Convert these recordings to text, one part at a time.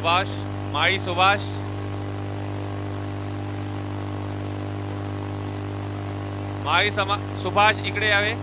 सुभाष, माळी सुभाष, सुभाष इकडे यावे.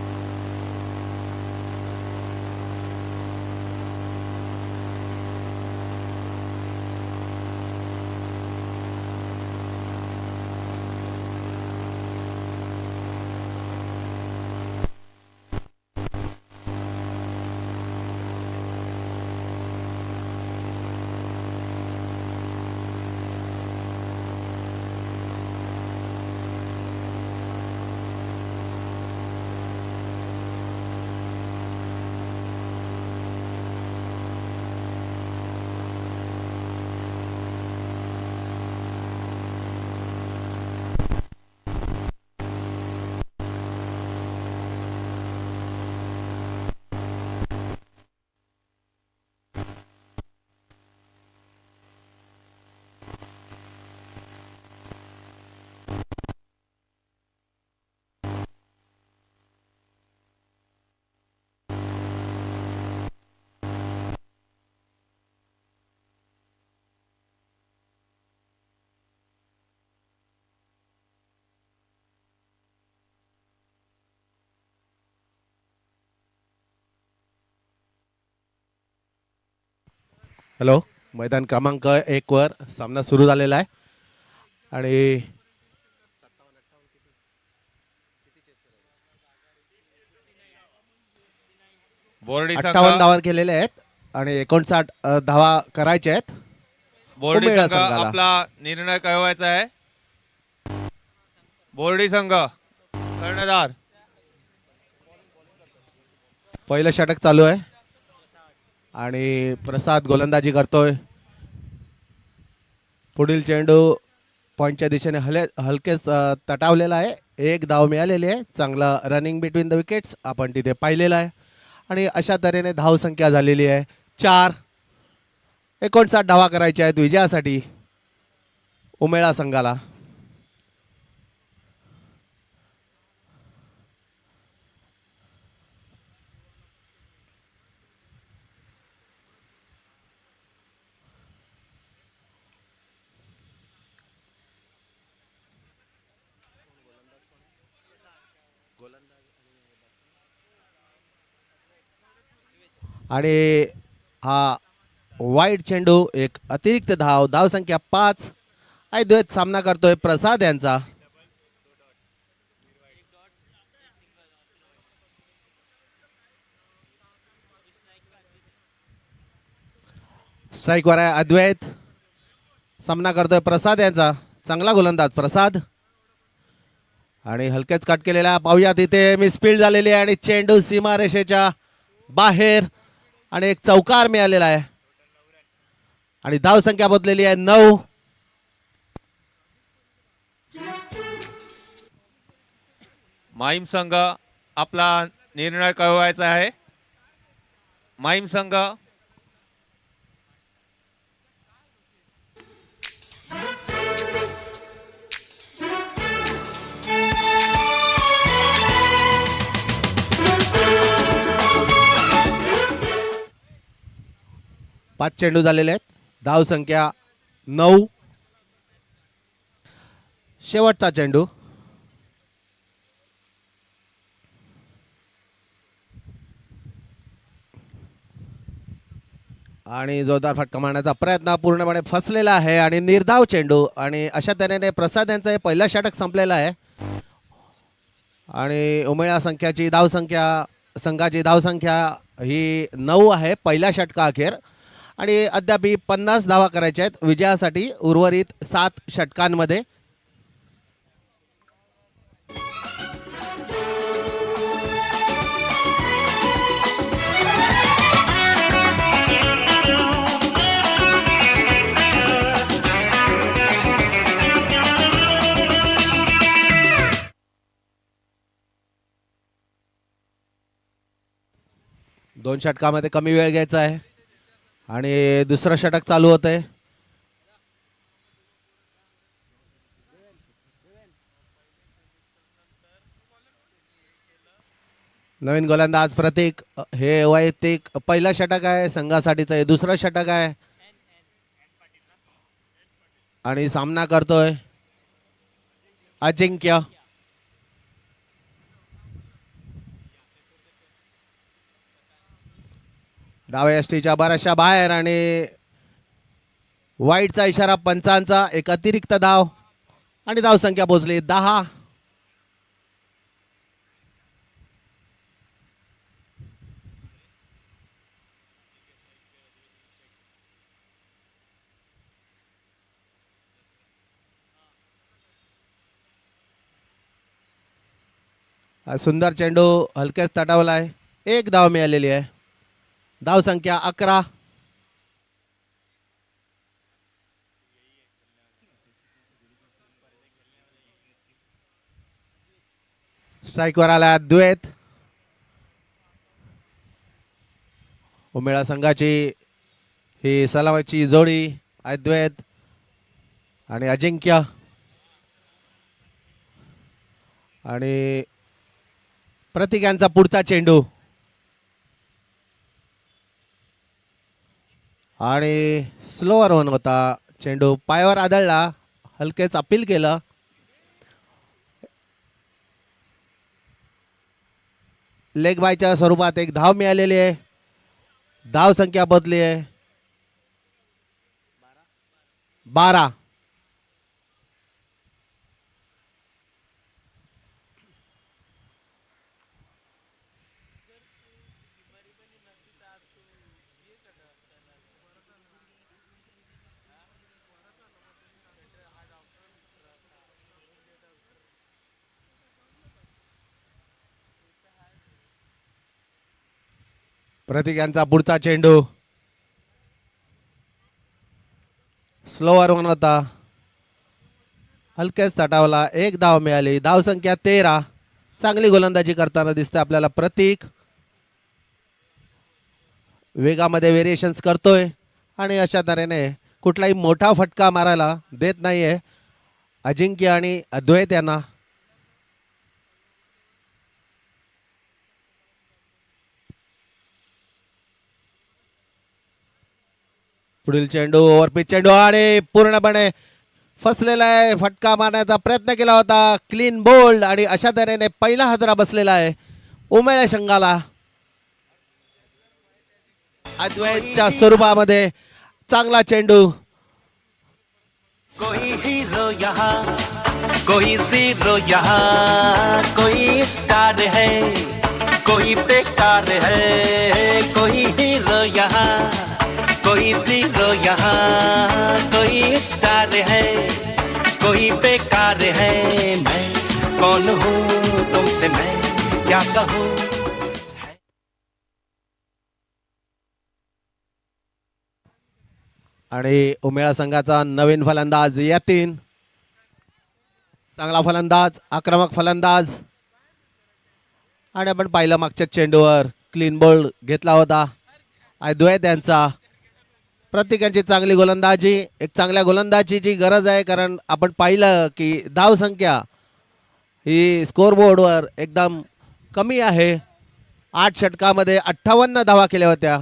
हॅलो, मैदान क्रमांक 1 वर सामना सुरू झालेला आहे आणि बोर्डी 58 धावा केलेले आहेत आणि 59 धावा करायचे आहेत. बोर्डी उमेळा संघ संघाला. आपला निर्णय कळवायचा आहे. बोर्डी संघ कर्णधार पहिलं षटक चालू आहे आणि प्रसाद गोलंदाजी करतोय. पुढील चेंडू पॉईंटच्या दिशेने हलकेच तटावलेला आहे. एक धाव मिळालेली आहे. चांगला रनिंग बिटवीन द विकेट्स आपण तिथे पाहिलेलं आहे आणि अशा तऱ्हेने धाव संख्या झालेली आहे 4. 59 धावा करायच्या आहेत विजयासाठी उमेळा संघाला. आणि हा वाईट चेंडू एक अतिरिक्त धाव संख्या 5. द्वैत सामना करतोय प्रसाद यांचा. स्ट्राईक वर आहे अद्वैत. सामना करतोय प्रसाद यांचा. चांगला गोलंदाज प्रसाद आणि हलकेच कट केलेला पाहूया. तिथे मिसफील्ड झालेली आहे आणि चेंडू सीमारेषेच्या बाहेर आणि एक चौकार मिळालेला आहे आणि धाव संख्या बदलेली आहे 9. माहीम संघ आपला निर्णय कळवायचा आहे. माहीम संघ पाच चेंडू झालेले आहेत. धाव संख्या 9. शेवटचा चेंडू आणि जोरदार फटका मारण्याचा प्रयत्न पूर्णपणे फसलेला आहे आणि निर्धाव चेंडू आणि अशा तऱ्हेने प्रसाद यांचं हे पहिलं षटक संपलेलं आहे आणि उमेळा संघाची धावसंख्या ही 9 आहे पहिल्या षटका अखेर आणि अद्याप 50 धावा करायच्या आहेत विजयासाठी उर्वरित 7 षटकांमध्ये. दोन षटकामध्ये कमी वेळ घ्यायचा आहे आणि दुसरं षटक चालू होतंय. नवीन गोलंदाज प्रतीक. हे वैयक्तिक पहिलं षटक आहे संघासाठीचं हे दुसरं षटक आहे आणि सामना करतोय अजिंक्य. डाव्या यष्टीच्या बऱ्याचशा बाहेर आणि वाईटचा इशारा पंचांचा. एक अतिरिक्त धाव आणि धावसंख्या पोहोचली 10. हा सुंदर चेंडू हलक्याच तटावला आहे. एक धाव मिळालेली आहे. धावसंख्या 11. स्ट्राईकवर आला द्वैत. उमेळा संघाची ही सलामीची जोडी अद्वैत आणि अजिंक्य. आणि प्रतीक यांचा पुढचा चेंडू आणि स्लोअर वन होता. चेंडू पायावर आदळला. हलकेच अपील केलं. लेग बायच्या स्वरूपात एक धाव मिळालेली आहे. धाव संख्या बदली आहे 12. प्रतीक यांचा पुढचा चेंडू स्लोअर वन होता. हलकेच तटावला. एक धाव मिळाली. धावसंख्या 13. चांगली गोलंदाजी करताना दिसते आपल्याला प्रतीक. वेगामध्ये व्हेरिएशन्स करतोय आणि अशा तऱ्हेने कुठलाही मोठा फटका मारायला देत नाहीये अजिंक्य आणि अद्वैत यांना. पुढील चेंडू ओव्हरपिच चेंडू आणि पूर्णपणे फसलेला आहे. फटका मारण्याचा प्रयत्न केला होता. क्लीन बोल्ड आणि अशा तऱ्हेने पहिला हादरा बसलेला आहे उमेळ संघाला. अद्वैतच्या स्वरूपामध्ये चांगला चेंडू. कोई हीरो यहाँ, कोई जीरो यहाँ, कोई स्टार है, कोई बेकार है. कोई हीरो यहाँ, कोई जीरो यहाँ, कोई स्टार है, कोई बेकार है. मैं कौन हूँ तुमसे मैं क्या कहूँ. आणि उमेळा संघाचा नवीन फलंदाज यतीन. चांगला फलंदाज, आक्रमक फलंदाज. आणि आपण पाहिलं मागच्या चेंडूवर क्लीन बोल्ड घेतला होता अद्वैत यांचा. प्रत्येकाची चांगली गोलंदाजी. एक चांगल्या गोलंदाजीची गरज आहे कारण आपण पाहिलं की धावसंख्या ही स्कोअरबोर्डवर एकदम कमी आहे. 8 षटकामध्ये 58 धावा केल्या होत्या.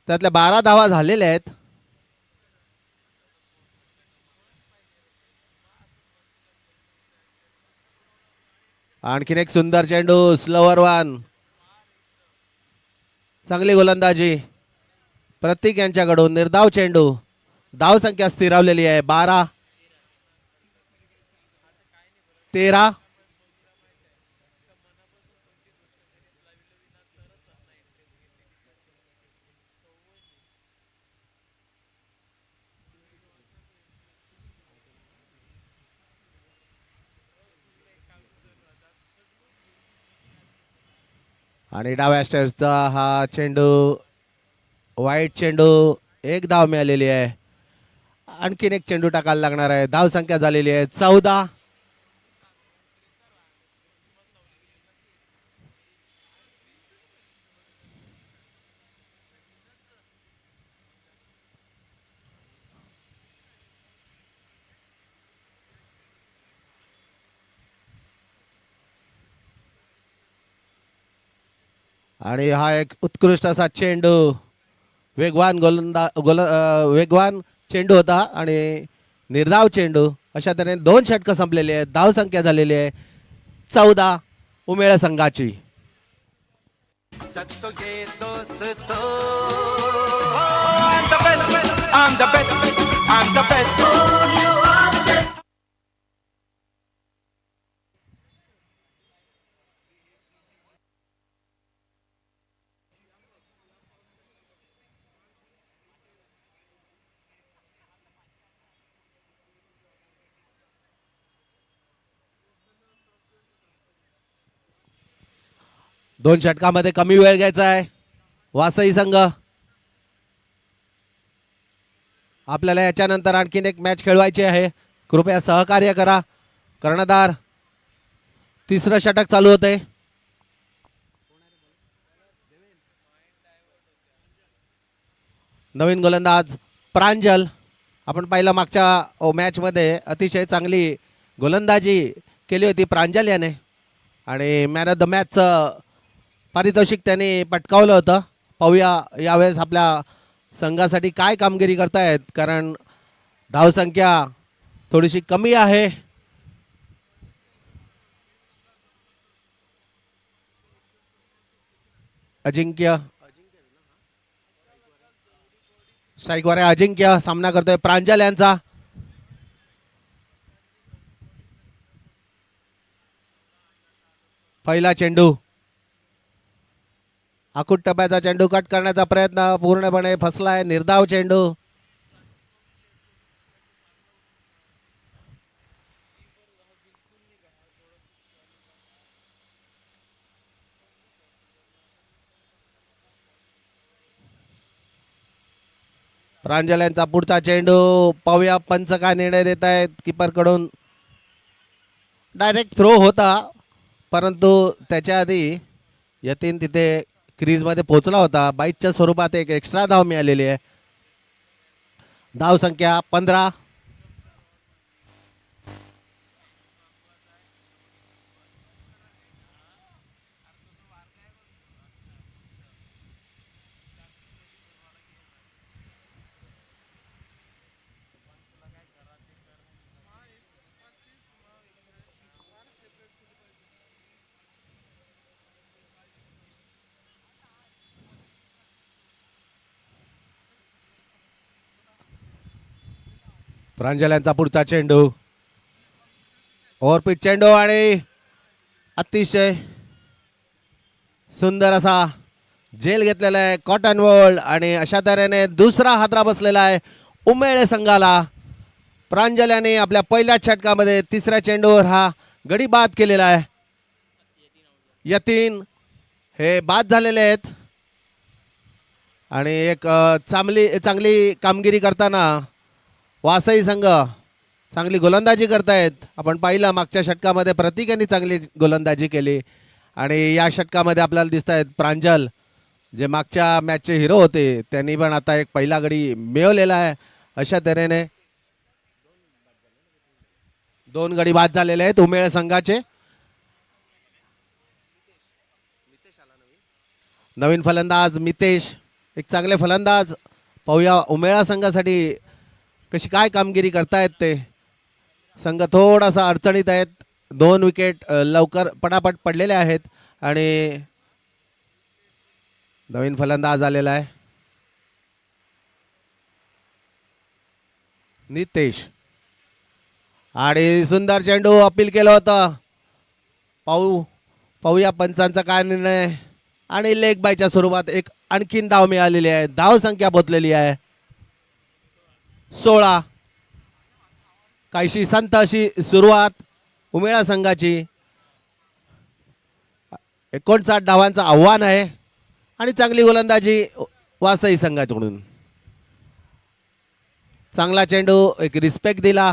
त्यातल्या 12 धावा झालेल्या आहेत. आणखीन एक सुंदर चेंडू स्लोअर वन. चांगली गोलंदाजी प्रतीक यांच्याकडून. निर्धाव चेंडू. धाव संख्या स्थिरावलेली आहे 12. 13. आणि डाव्या स्टेअर्सचा हा चेंडू वाईट चेंडू. एक धाव मिळालेली आहे. आणखीन एक चेंडू टाकायला लागणार आहे. धाव संख्या झालेली आहे 14. आणि हा एक उत्कृष्ट असा चेंडू वेगवान वेगवान चेंडू होता आणि निर्धाव चेंडू. अशा तऱ्हेने 2 षटकं संपलेली आहेत. धावसंख्या झालेली आहे 14 उमेळ संघाची. सच तो ये दोस्तों I'm the best I'm the best I'm the best दोन षटकामध्ये कमी वेळ घ्यायचा आहे वासई संघ. आपल्याला याच्यानंतर आणखीन एक मॅच खेळवायची आहे. कृपया सहकार्य करा. कर्णधार तिसरं षटक चालू होते. नवीन गोलंदाज प्रांजल. आपण पाहिलं मागच्या मॅचमध्ये अतिशय चांगली गोलंदाजी केली होती प्रांजल याने आणि मॅन ऑफ द मॅचचं पारितोषिक त्यांनी पटकावलं होतं. पाहूया यावेळेस आपल्या संघासाठी काय कामगिरी करतायत, कारण धावसंख्या थोडीशी कमी आहे. अजिंक्य स्ट्राईकवर आहे. अजिंक्य सामना करतोय प्रांजल यांचा. पहिला चेंडू आकुट टप्प्याचा चेंडू कट करण्याचा प्रयत्न पूर्णपणे फसलाय. निर्धाव चेंडू. प्रांजल यांचा पुढचा चेंडू. पाहूया पंच काय निर्णय देत आहेत. कीपर कडून डायरेक्ट थ्रो होता, परंतु त्याच्या आधी यतीन तिथे क्रीजमध्ये पोहोचला होता. 22च्या स्वरूपात एक एक्स्ट्रा धाव मिळालेली आहे. धाव संख्या 15. प्रांजल यांचा पुढचा चेंडू. ओव्हरपिच चेंडू आणि अतिशय सुंदर असा झेल घेतलेला आहे कॉटन वॉल आणि अशा तऱ्हेने दुसरा हादरा बसलेला आहे उमेळ संघाला. प्रांजल यांनी आपल्या पहिल्या षटकामध्ये तिसऱ्या चेंडूवर हा गडी बाद केलेला आहे. यतीन हे बाद झालेले आहेत आणि एक चांगली कामगिरी करताना वासई संघ चांगली गोलंदाजी करतायत. आपण पाहिलं मागच्या षटकामध्ये प्रतीक यांनी चांगली गोलंदाजी केली आणि या षटकामध्ये आपल्याला दिसत आहेत प्रांजल जे मागच्या मॅचचे हिरो होते त्यांनी पण आता एक पहिला गडी मिळवलेला आहे. अशा तऱ्हेने 2 गडी बाद झालेले आहेत उमेळ संघाचे. नवीन फलंदाज मितेश एक चांगले फलंदाज. पाहूया उमेळा संघासाठी कशी काय कामगिरी करतायत ते. संघ थोडासा अडचणीत आहेत. 2 विकेट लवकर पटापट पडलेले आहेत आणि नवीन फलंदाज आलेला आहे नितेश आणि सुंदर चेंडू अपील केलं होतं. पाहूया पंचांचा काय निर्णय आणि लेग बायच्या स्वरूपात एक आणखीन धाव मिळालेली आहे. धाव संख्या पोचलेली आहे 16. काहीशी संत अशी सुरुवात उमेळा संघाची. 59 धावांचं आव्हान आहे आणि चांगली गोलंदाजी वासई संघाकडून. चांगला चेंडू एक रिस्पेक्ट दिला.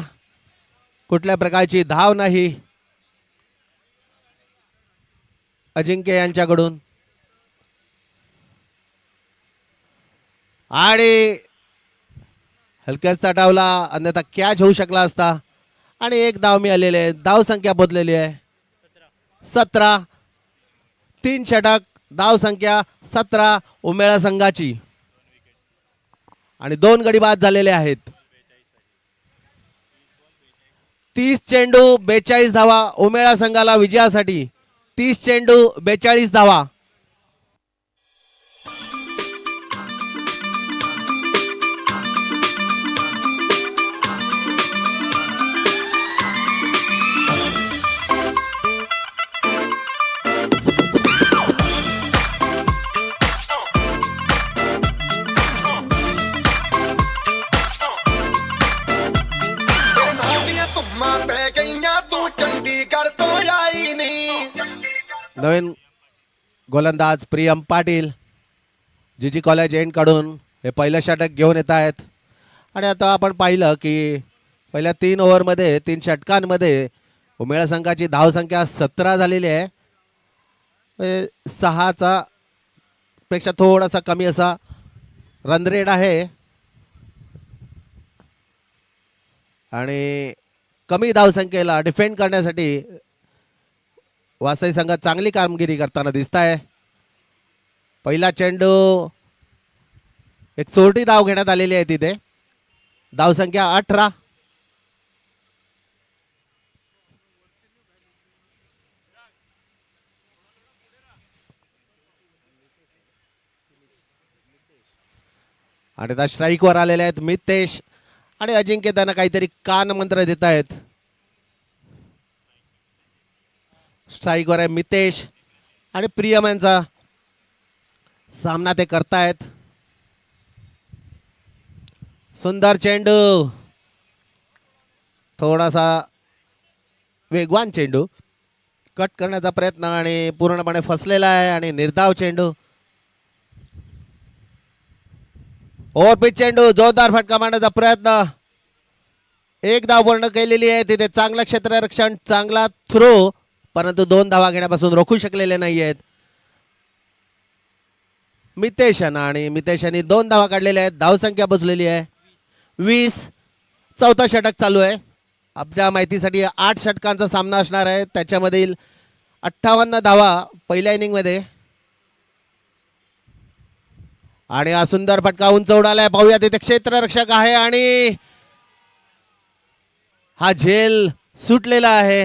कुठल्या प्रकारची धाव नाही अजिंक्य यांच्याकडून आणि हलक्याच तटावला अन्यथा कॅच होऊ शकला असता आणि एक धाव मिळालेली आहे. धाव संख्या बदललेली आहे 17. 3 षटक धाव संख्या 17 उमेळा संघाची आणि 2 गडी बाद झालेले आहेत. 30 चेंडू 42 धावा उमेळा संघाला विजयासाठी. 30 चेंडू 42 धावा. नवीन गोलंदाज प्रियम पाटील जीजी कॉलेज एंड कडून हे पहिलं षटक घेऊन येत आहेत. आणि आता आपण पाहिलं की पहिल्या 3 ओव्हरमध्ये 3 षटकांमध्ये उमेळ संघाची धावसंख्या 17 झालेली आहे. 6चा पेक्षा थोडासा कमी असा रन रेट आहे. आणि कमी धावसंख्येला डिफेंड करण्यासाठी वासई संघ चांगली कामगिरी करताना दिसत आहे. पहिला चेंडू एक चोरटी धाव घेण्यात आलेली आहे तिथे. धावसंख्या 18. आणि आता स्ट्राईकवर आलेले आहेत मितेश आणि अजिंक्य. त्यांना काहीतरी कान मंत्र देत आहेत. स्ट्राईकवर आहे मितेश आणि प्रियम यांचा सामना ते करतायत. सुंदर चेंडू, थोडासा वेगवान चेंडू कट करण्याचा प्रयत्न आणि पूर्णपणे फसलेला आहे. आणि निर्धाव चेंडू, ओव्हर पिच चेंडू, जोरदार फटका मारण्याचा प्रयत्न. एक धाव पूर्ण केलेली आहे तिथे. चांगलं क्षेत्ररक्षण, चांगला थ्रो, परंतु 2 धावा घेण्यापासून रोखू शकलेले नाही आहेत मितेशन. आणि मितेशांनी 2 धावा काढलेल्या आहेत. धावसंख्या पोचलेली आहे 20. 4थं षटक चालू आहे. आपल्या माहितीसाठी 8 षटकांचा सामना असणार आहे. त्याच्यामधील 58 धावा पहिल्या इनिंगमध्ये. आणि हा सुंदर फटका उंच उडालाय. पाहूया तिथे क्षेत्ररक्षक आहे आणि हा झेल सुटलेला आहे.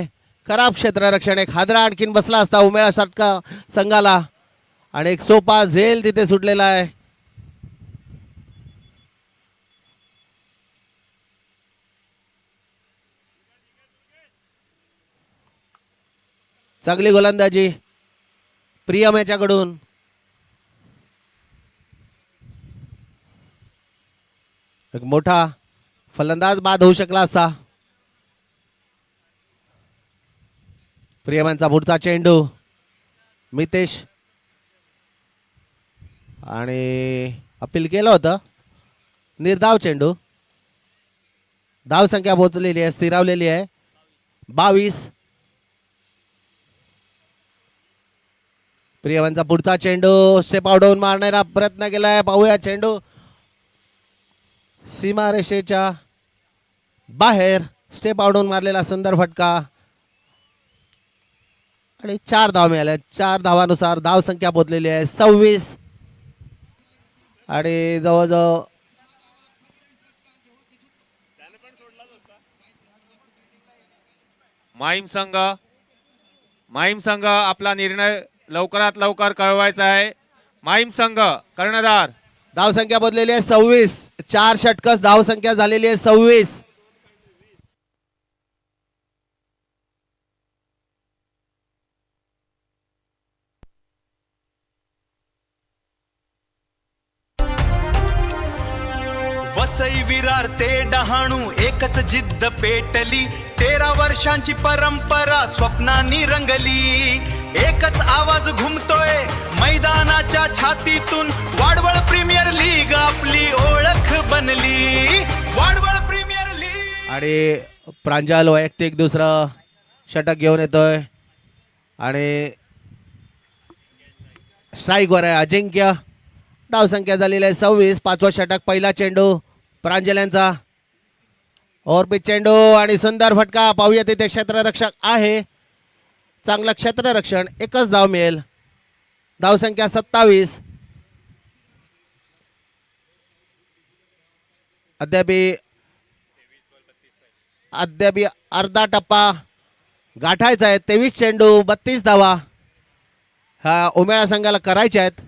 खराब क्षेत्ररक्षण. एक हादरा आणखीन बसला असता उमेळा षटका संघाला. आणि एक सोपा झेल तिथे सुटलेला आहे. चांगली गोलंदाजी प्रियम याच्याकडून. एक मोठा फलंदाज बाद होऊ शकला असता. प्रियमांचा पुढचा चेंडू मितेश आणि अपील केलं होतं. निर्धाव चेंडू. धावसंख्या पोहोचलेली आहे, स्थिरावलेली आहे 22. प्रियमांचा पुढचा चेंडू स्टेप आउट होऊन मारण्याचा प्रयत्न केलाय. पाहूया चेंडू सीमारेषेच्या बाहेर. स्टेप आउट होऊन मारलेला सुंदर फटका. आणि 4 धावा मिळाल्या. 4 धावानुसार धावसंख्या पोहोचलेली आहे 26. आणि जवळजवळ माहीम संघ आपला निर्णय लवकरात लवकर कळवायचा आहे. माहीम संघ कर्णधार. धावसंख्या बदलेली आहे 26. 4 षटकस धावसंख्या झालेली आहे 26. वसई विरार ते डहाणू एकच जिद्द पेटली. 13 वर्षांची परंपरा स्वप्नांनी रंगली. एकच आवाज घुमतोय मैदानाच्या छातीतून. वाडवळ प्रीमियर लीग आपली ओळख बनली. Wadval premier league. आणि प्रांजल वैयक्तिक दुसरं षटक घेऊन येतोय. आणि स्ट्राईकवर आहे अजिंक्य. धावसंख्या झालेली आहे 26. 5वं षटक. पहिला चेंडू प्रांजल यांचा. ओव्हरपिच चेंडू आणि सुंदर फटका. पाहूया तिथे क्षेत्ररक्षक आहे. चांगलं क्षेत्ररक्षण. एकच धाव मिळेल. धावसंख्या 27. अद्याप अद्याप अर्धा टप्पा गाठायचा आहे. 23 चेंडू 32 धावा ह्या उमेळा संघाला करायच्या आहेत.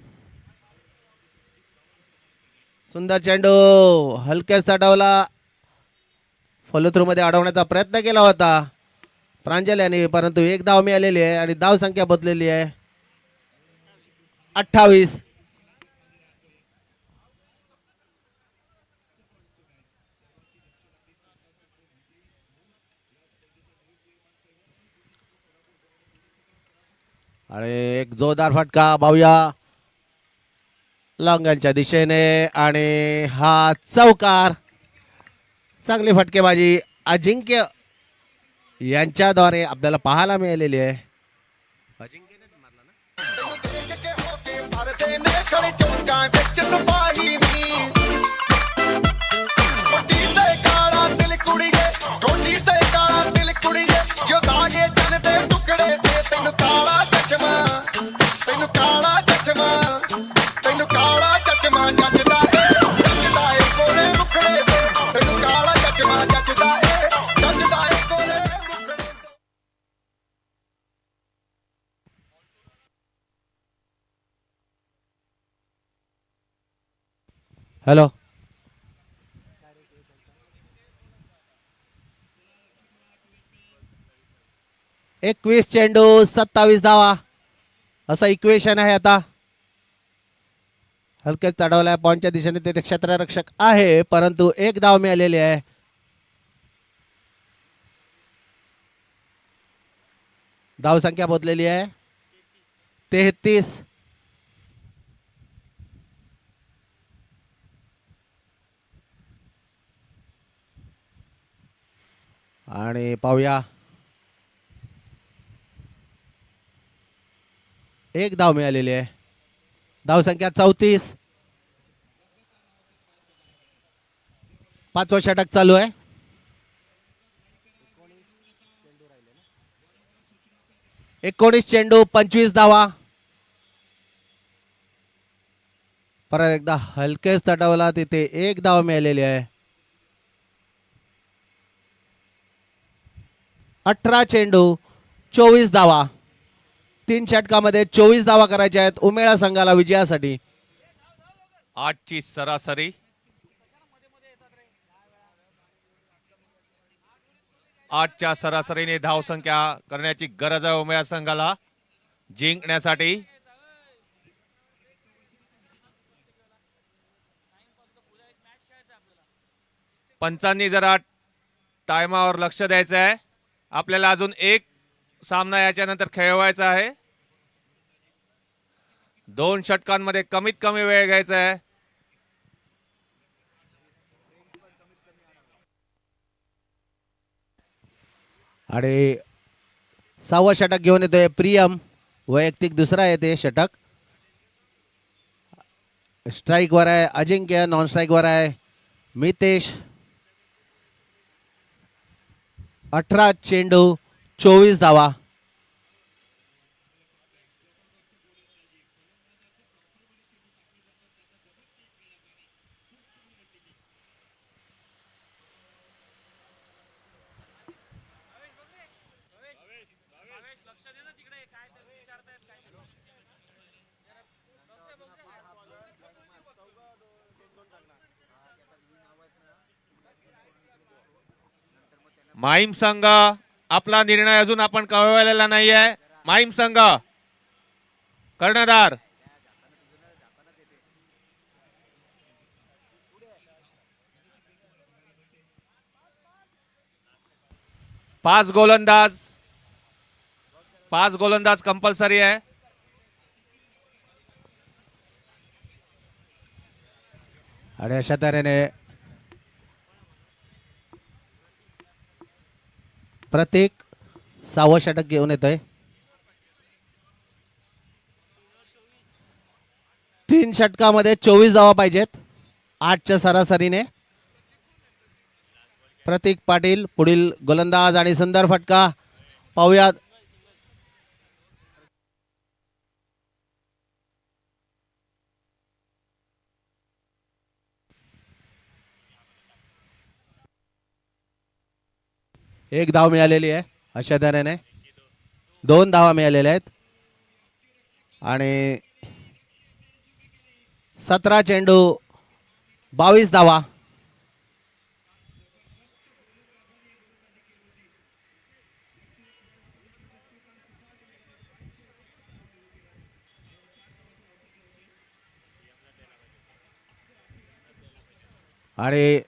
सुंदर चेंडू हलक्याच तटावला, फॉलो थ्रू मध्ये अडवण्याचा प्रयत्न केला होता प्रांजल यांनी, परंतु एक धाव मिळालेली आहे आणि धाव संख्या बदलेली आहे 28. आणि एक जोरदार फटका पाहूया लॉंगनच्या दिशेने आणि हा चौकार. चांगली फटकेबाजी अजिंक्य यांच्याद्वारे आपल्याला पाहायला मिळालेली आहे. अजिंक्यनेच मारला हॅलो. 21 चेंडू 27 धावा असं इक्वेशन आहे. आता हलकेच चढवलाय पॉईंटच्या दिशेने, ते क्षेत्ररक्षक आहे परंतु एक धाव मिळालेली आहे. धाव संख्या बदलेली आहे 33. आणि पाहूया एक धाव मिळालेली आहे. धाव संख्या 34. 5वं षटक चालू आहे. 19 चेंडू 25 धावा. परत एकदा हलकेच तटवला, तिथे एक धाव मिळालेली आहे. 18 चेंडू 24 धावा. 3 षटकामध्ये 24 धावा करायच्या आहेत उमेळा संघाला विजयासाठी. 8ची सरासरी. 8च्या सरासरीने धावसंख्या करण्याची गरज आहे उमेळा संघाला जिंकण्यासाठी. पंचांनी जरा टायमावर लक्ष द्यायचं आहे. आपल्याला अजून एक सामना याच्यानंतर खेळवायचा आहे. 2 षटकांमध्ये कमीत कमी वेळ घ्यायचा आहे. आणि 6वं षटक घेऊन येतोय प्रियम. वैयक्तिक दुसरा येते षटक. स्ट्राइक वर आहे अजिंक्य, नॉन स्ट्राइक वर आहे मितेश. 18 चेंडू 24 धावा. माहीम संघ आपला निर्णय अजून आपण कळवलेला नाहीये. माहीम संघ कर्णधार पाच गोलंदाज कंपल्सरी आहे. आणि अशा तऱ्हेने प्रत्येक 6वं षटक घेऊन येतोय. 3 षटकामध्ये 24 धावा पाहिजेत 8च्या सरासरीने. प्रतीक पाटील पुढील गोलंदाज आणि सुंदर फटका पाहूयात. एक धाव मिळालेली आहे. अशा तऱ्हेने 2 धावा मिळालेल्या आहेत आणि 17 चेंडू 22 धावा. आणि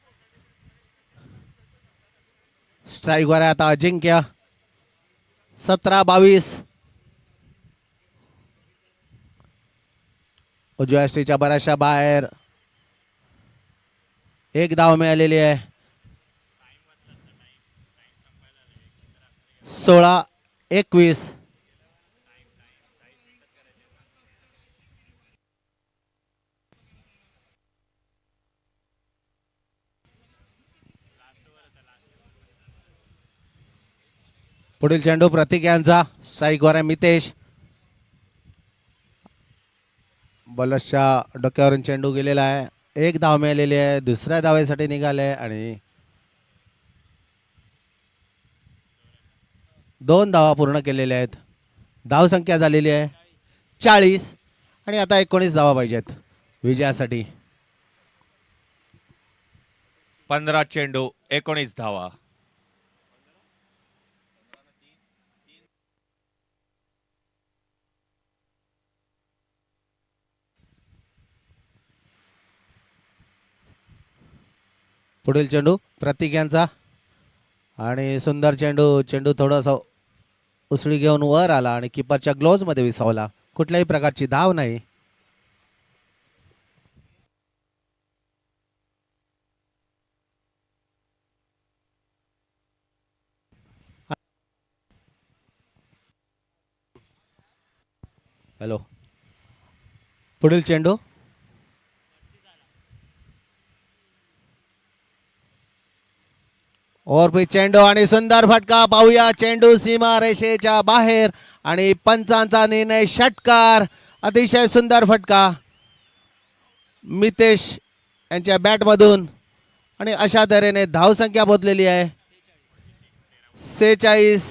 स्ट्राईकवर आहे आता अजिंक्य. 17-22. उजव्या स्टेच्या बऱ्याचशा बाहेर. एक धाव मिळालेली आहे. 16-21. पुढील चेंडू प्रतीक यांचा. स्ट्राईकवर आहे मितेश. बॉलर्सच्या डोक्यावरून चेंडू गेलेला आहे. एक धाव मिळालेली आहे. दुसऱ्या धावेसाठी निघाले आणि 2 धावा पूर्ण केलेल्या आहेत. धाव संख्या झालेली आहे 40 आणि आता 19 धावा पाहिजेत विजयासाठी. 15 चेंडू 19 धावा. पुढील चेंडू प्रतीक यांचा आणि सुंदर चेंडू. चेंडू थोडासा उसळी घेऊन वर आला आणि किपरच्या ग्लोव्ज मध्ये विसावला. कुठल्याही प्रकारची धाव नाही. हॅलो. पुढील चेंडू ओव्हरपिच चेंडू आणि सुंदर फटका. पाहूया चेंडू सीमा रेषेच्या बाहेर आणि पंचांचा निर्णय षटकार. अतिशय सुंदर फटका मितेश यांच्या बॅटमधून आणि अशा तऱ्हेने धावसंख्या पोहोचलेली आहे 46.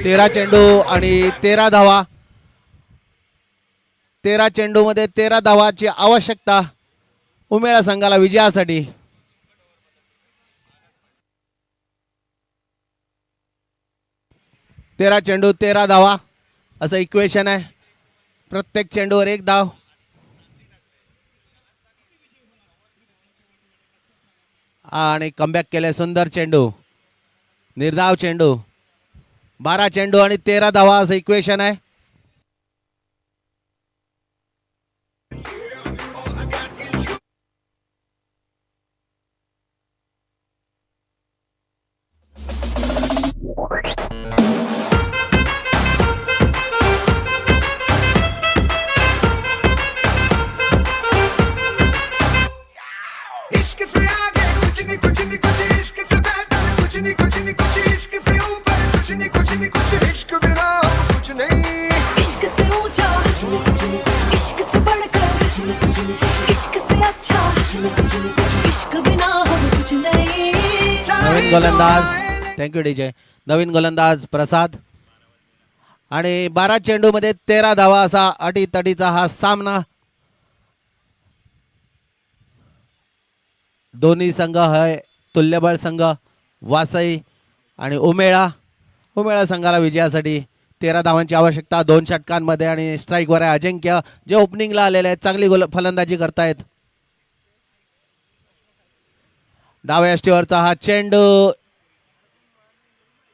तेरा चेंडू आणि 13 धावा. 13 चेंडू मध्ये 13 धावाची आवश्यकता उमेळा संघाला विजयासाठी. तेरा चेंडू 13 धावा असं इक्वेशन आहे. प्रत्येक चेंडूवर एक धाव. आणि कमबॅक केले. सुंदर चेंडू. निर्धाव चेंडू. 12 चेंडू आणि 13 धावा असं इक्वेशन आहे. इश्क से आगे कुछ नहीं कुछ इश्क से बेहतर कुछ नहीं कुछ इश्क से ऊपर कुछ नहीं कुछ इश्क बिना कुछ नहीं इश्क से ऊंचा कुछ नहीं इश्क से बढ़कर कुछ नहीं इश्क से अच्छा कुछ नहीं इश्क बिना हम कुछ नहीं. नवीन गोलंदाज. Thank you DJ. नवीन गोलंदाज प्रसाद आणि 12 चेंडू मध्ये 13 धावा असा अटीतटीचा हा सामना. दोन्ही संघ आहे तुल्यबळ संघ वासई आणि उमेळा. उमेळा संघाला विजयासाठी 13 धावांची आवश्यकता 2 षटकांमध्ये आणि स्ट्राईकवर आहे अजिंक्य जे ओपनिंगला आलेले आहेत. चांगली फलंदाजी करतायत. डाव्या यष्टीवरचा हा चेंडू.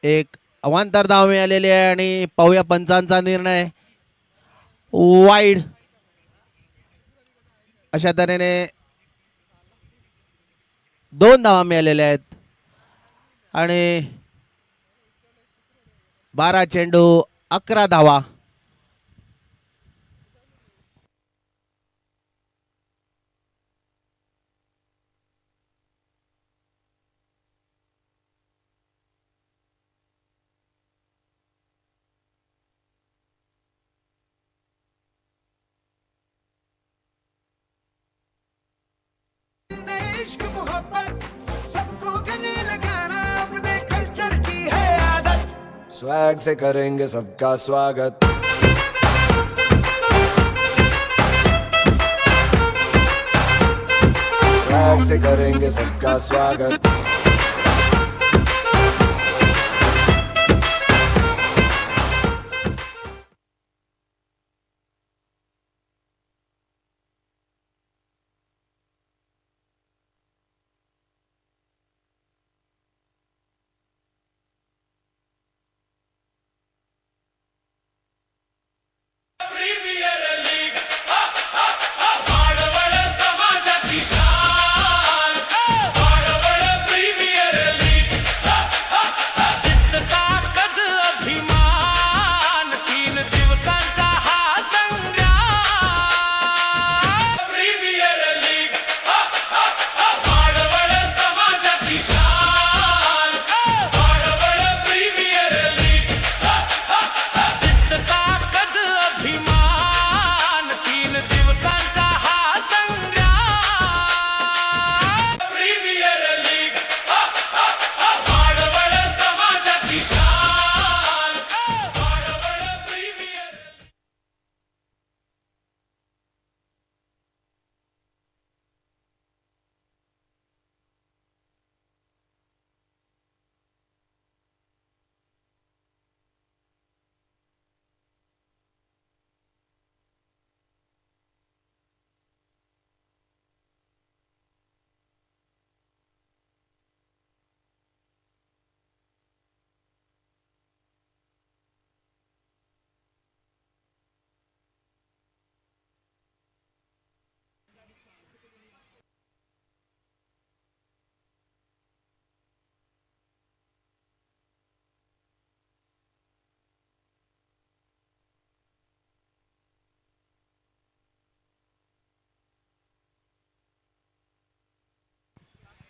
एक अवांतर धाव मिळालेली आहे आणि पाहूया पंचांचा निर्णय. वाईड अशा तऱ्हेने 2 धावा मिळालेल्या आहेत आणि 12 चेंडू 11 धावा. स्वैग से करेंगे सबका स्वागत। स्वैग से करेंगे सबका स्वागत।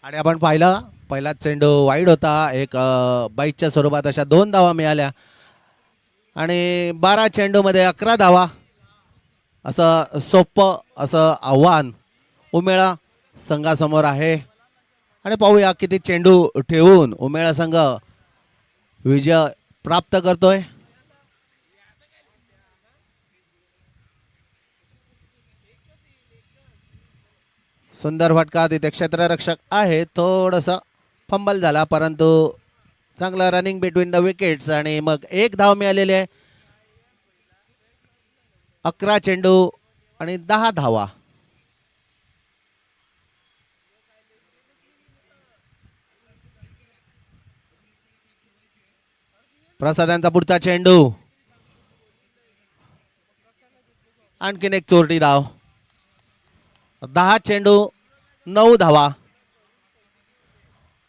आणि आपण पाहिलं पहिलाच चेंडू वाईड होता, एक बाईकच्या स्वरूपात अशा 2 धावा मिळाल्या आणि 12 चेंडूमध्ये 11 धावा, असं सोपं असं आव्हान उमेळा संघासमोर आहे. आणि पाहूया किती चेंडू ठेवून उमेळा संघ विजय प्राप्त करतोय. सुंदर फटका, तिथे क्षेत्ररक्षक आहे, थोडंसं फंबल झाला परंतु चांगलं रनिंग बिटवीन द विकेट्स आणि मग 1 धाव मिळालेली आहे. 11 चेंडू आणि 10 धावा. प्रसाद यांचा पुढचा चेंडू, आणखीन एक चोरटी धाव. 10 चेंडू 9 धावा.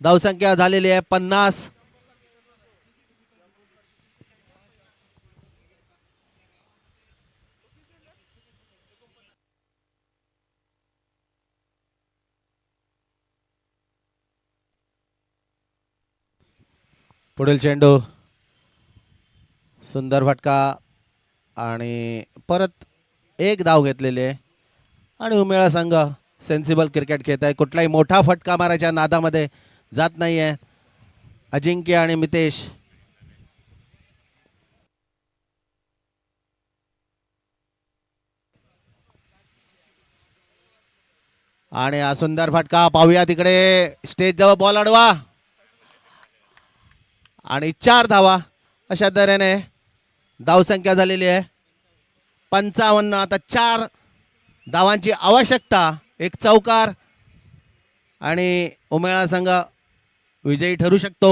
धावसंख्या झालेली आहे 50. पुढील चेंडू, सुंदर फटका आणि परत 1 धाव घेतलेली आहे. आणि उमेळा संघ सेन्सिबल क्रिकेट खेळत आहे, कुठलाही मोठा फटका मारायच्या नादामध्ये जात नाही आहे. अजिंक्य आणि मितेश आणि हा सुंदर फटका पाहूया तिकडे स्टेज जवळ बॉल अडवा आणि 4 धावा. अशा तऱ्हेने धावसंख्या झालेली आहे 55. आता 4 धावांची आवश्यकता, 1 चौकार आणि उमेळा संघ विजयी ठरू शकतो.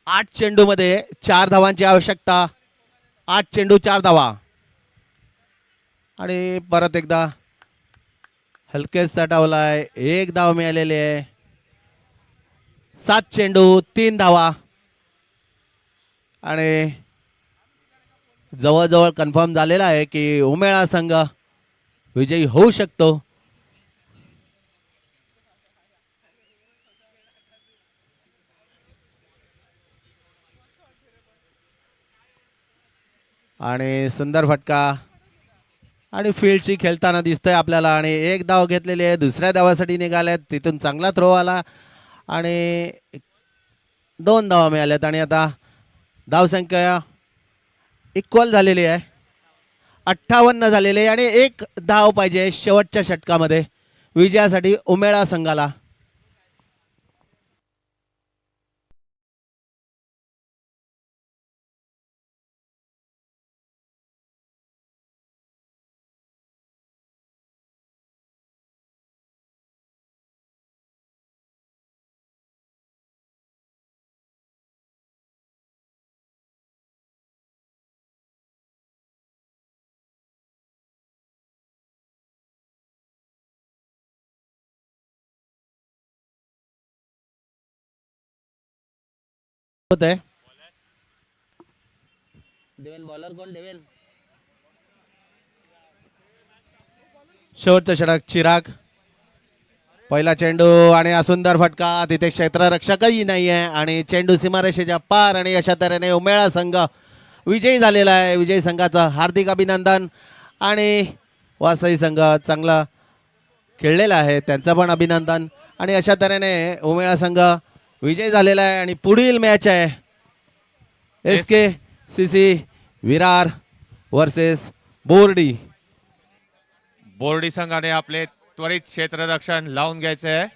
8 चेंडूमध्ये 4 धावांची आवश्यकता. 8 चेंडू 4 धावा. आणि परत एकदा हलकेच तटावलाय, 1 धाव मिळालेली आहे. 7 चेंडू 3 धावा आणि जवळजवळ कन्फर्म झालेला आहे की उमेळा संघ विजयी होऊ शकतो. आणि सुंदर फटका आणि फील्डशी खेळताना दिसतंय आपल्याला. आणि 1 धाव घेतलेली आहे, दुसऱ्या धावासाठी निघाल्यात, तिथून चांगला थ्रो आला आणि 2 धावा मिळाल्यात आणि आता धावसंख्या इक्वल झालेली आहे, 58 झालेली आहे आणि 1 धाव पाहिजे शेवटच्या षटकामध्ये विजयासाठी उमेळा संघाला. होत आहे शेवटचं षटक चिराग, पहिला चेंडू आणि हा सुंदर फटका, तिथे क्षेत्ररक्षकही नाही आहे आणि चेंडू सीमारेषेच्या पार आणि अशा तऱ्हेने उमेळा संघ विजयी झालेला आहे. विजयी संघाचं हार्दिक अभिनंदन आणि वासई संघ चांगला खेळलेला आहे, त्यांचं पण अभिनंदन. आणि अशा तऱ्हेने उमेळा संघ विजयी झालेला आहे आणि पुढील मॅच आहे SKCC विरार वर्सेस बोर्डी. बोर्डी संघाने आपले त्वरित क्षेत्ररक्षण लावून घ्यायचे आहे.